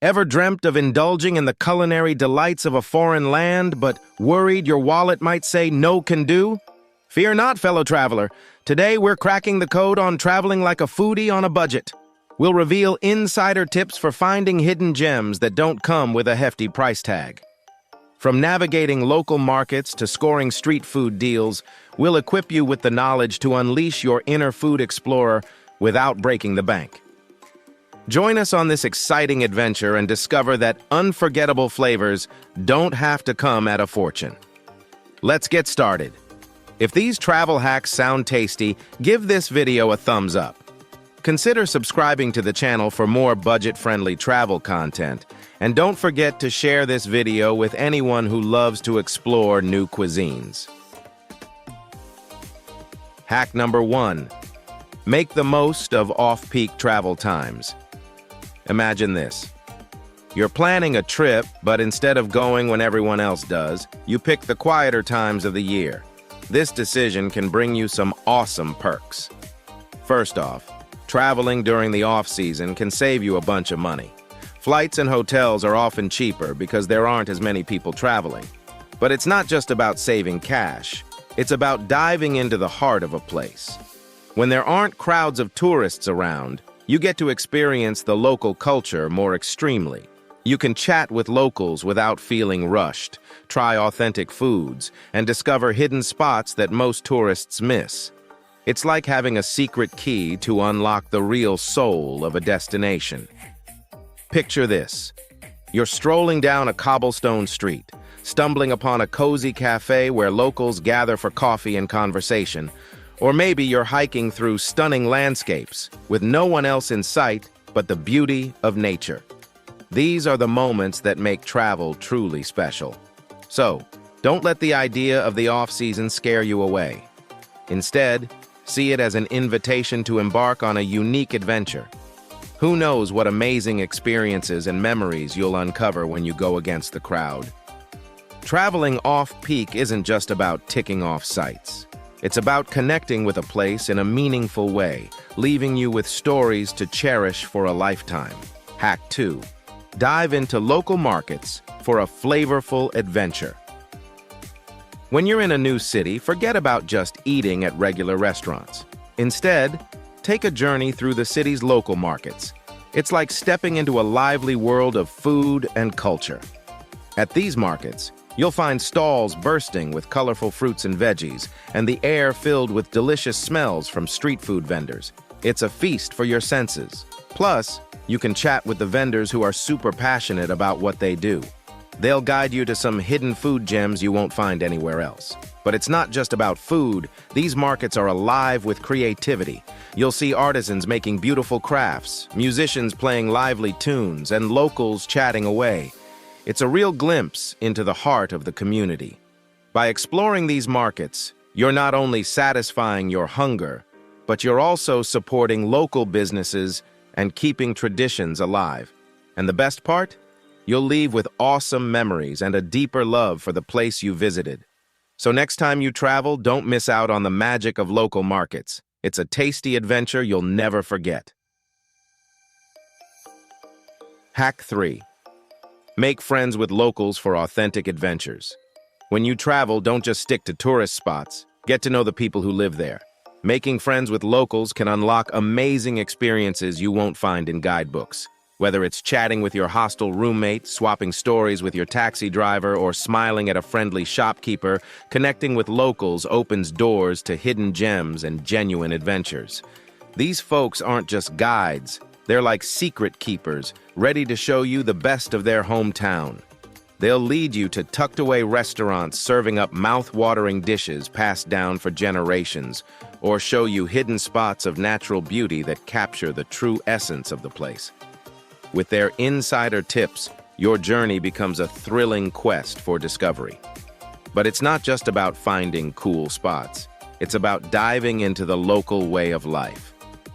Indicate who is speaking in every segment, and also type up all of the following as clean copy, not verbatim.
Speaker 1: Ever dreamt of indulging in the culinary delights of a foreign land, but worried your wallet might say no can do? Fear not, fellow traveler. Today we're cracking the code on traveling like a foodie on a budget. We'll reveal insider tips for finding hidden gems that don't come with a hefty price tag. From navigating local markets to scoring street food deals, we'll equip you with the knowledge to unleash your inner food explorer without breaking the bank. Join us on this exciting adventure and discover that unforgettable flavors don't have to come at a fortune. Let's get started. If these travel hacks sound tasty, give this video a thumbs up. Consider subscribing to the channel for more budget-friendly travel content, and don't forget to share this video with anyone who loves to explore new cuisines. Hack number 1. Make the most of off-peak travel times. Imagine this. You're planning a trip, but instead of going when everyone else does, you pick the quieter times of the year. This decision can bring you some awesome perks. First off, traveling during the off-season can save you a bunch of money. Flights and hotels are often cheaper because there aren't as many people traveling. But it's not just about saving cash. It's about diving into the heart of a place. When there aren't crowds of tourists around, you get to experience the local culture more extremely. You can chat with locals without feeling rushed, try authentic foods, and discover hidden spots that most tourists miss. It's like having a secret key to unlock the real soul of a destination. Picture this. You're strolling down a cobblestone street, stumbling upon a cozy cafe where locals gather for coffee and conversation. Or maybe you're hiking through stunning landscapes with no one else in sight but the beauty of nature. These are the moments that make travel truly special. So, don't let the idea of the off-season scare you away. Instead, see it as an invitation to embark on a unique adventure. Who knows what amazing experiences and memories you'll uncover when you go against the crowd. Traveling off-peak isn't just about ticking off sites. It's about connecting with a place in a meaningful way, leaving you with stories to cherish for a lifetime. Hack 2. Dive into local markets for a flavorful adventure. When you're in a new city, forget about just eating at regular restaurants. Instead, take a journey through the city's local markets. It's like stepping into a lively world of food and culture. At these markets, you'll find stalls bursting with colorful fruits and veggies, and the air filled with delicious smells from street food vendors. It's a feast for your senses. Plus, you can chat with the vendors who are super passionate about what they do. They'll guide you to some hidden food gems you won't find anywhere else. But it's not just about food. These markets are alive with creativity. You'll see artisans making beautiful crafts, musicians playing lively tunes, and locals chatting away. It's a real glimpse into the heart of the community. By exploring these markets, you're not only satisfying your hunger, but you're also supporting local businesses and keeping traditions alive. And the best part? You'll leave with awesome memories and a deeper love for the place you visited. So next time you travel, don't miss out on the magic of local markets. It's a tasty adventure you'll never forget. Hack 3. Make friends with locals for authentic adventures. When you travel, don't just stick to tourist spots. Get to know the people who live there. Making friends with locals can unlock amazing experiences you won't find in guidebooks. Whether it's chatting with your hostel roommate, swapping stories with your taxi driver, or smiling at a friendly shopkeeper, connecting with locals opens doors to hidden gems and genuine adventures. These folks aren't just guides. They're like secret keepers, ready to show you the best of their hometown. They'll lead you to tucked-away restaurants serving up mouth-watering dishes passed down for generations, or show you hidden spots of natural beauty that capture the true essence of the place. With their insider tips, your journey becomes a thrilling quest for discovery. But it's not just about finding cool spots. It's about diving into the local way of life.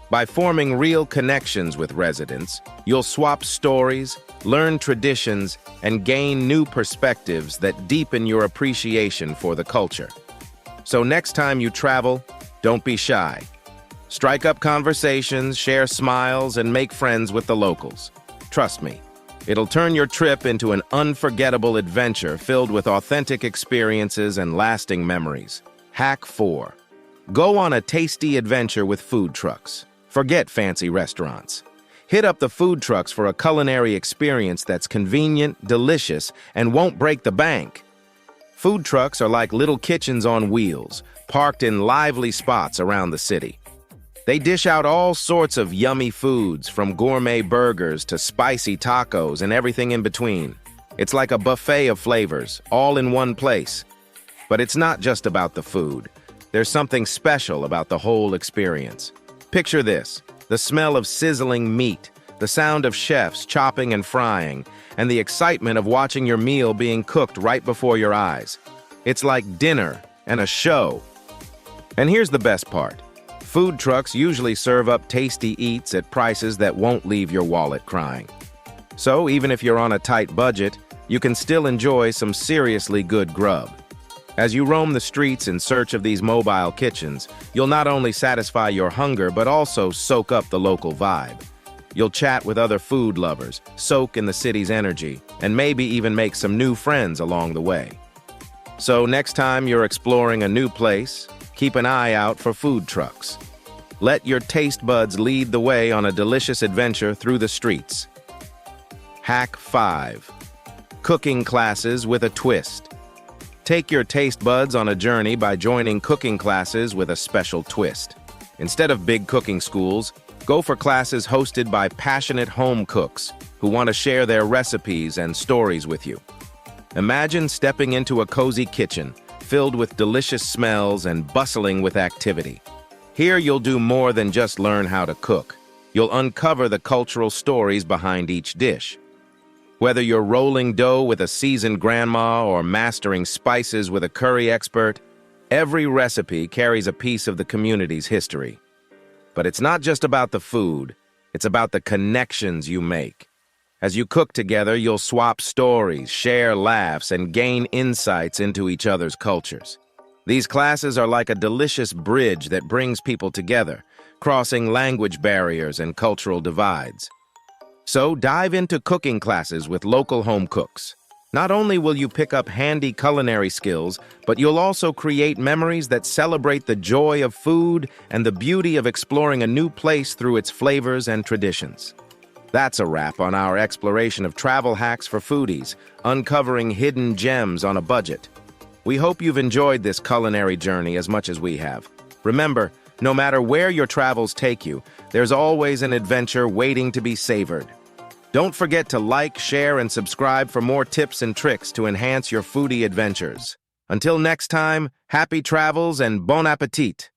Speaker 1: By forming real connections with residents, you'll swap stories, learn traditions, and gain new perspectives that deepen your appreciation for the culture. So next time you travel, don't be shy. Strike up conversations, share smiles, and make friends with the locals. Trust me, It'll turn your trip into an unforgettable adventure filled with authentic experiences and lasting memories. Hack 4. Go on a tasty adventure with food trucks. Forget fancy restaurants. Hit up the food trucks for a culinary experience that's convenient, delicious, and won't break the bank. Food trucks are like little kitchens on wheels, parked in lively spots around the city. They dish out all sorts of yummy foods, from gourmet burgers to spicy tacos and everything in between. It's like a buffet of flavors, all in one place. But it's not just about the food. There's something special about the whole experience. Picture this: the smell of sizzling meat, the sound of chefs chopping and frying, and the excitement of watching your meal being cooked right before your eyes. It's like dinner and a show. And here's the best part. Food trucks usually serve up tasty eats at prices that won't leave your wallet crying. So even if you're on a tight budget, you can still enjoy some seriously good grub. As you roam the streets in search of these mobile kitchens, you'll not only satisfy your hunger but also soak up the local vibe. You'll chat with other food lovers, soak in the city's energy, and maybe even make some new friends along the way. So next time you're exploring a new place, keep an eye out for food trucks. Let your taste buds lead the way on a delicious adventure through the streets. Hack 5. Cooking classes with a twist. Take your taste buds on a journey by joining cooking classes with a special twist. Instead of big cooking schools, go for classes hosted by passionate home cooks who want to share their recipes and stories with you. Imagine stepping into a cozy kitchen filled with delicious smells and bustling with activity. Here you'll do more than just learn how to cook. You'll uncover the cultural stories behind each dish. Whether you're rolling dough with a seasoned grandma or mastering spices with a curry expert, every recipe carries a piece of the community's history. But it's not just about the food, it's about the connections you make. As you cook together, you'll swap stories, share laughs, and gain insights into each other's cultures. These classes are like a delicious bridge that brings people together, crossing language barriers and cultural divides. So dive into cooking classes with local home cooks. Not only will you pick up handy culinary skills, but you'll also create memories that celebrate the joy of food and the beauty of exploring a new place through its flavors and traditions. That's a wrap on our exploration of travel hacks for foodies, uncovering hidden gems on a budget. We hope you've enjoyed this culinary journey as much as we have. Remember, no matter where your travels take you, there's always an adventure waiting to be savored. Don't forget to like, share, and subscribe for more tips and tricks to enhance your foodie adventures. Until next time, happy travels and bon appetit!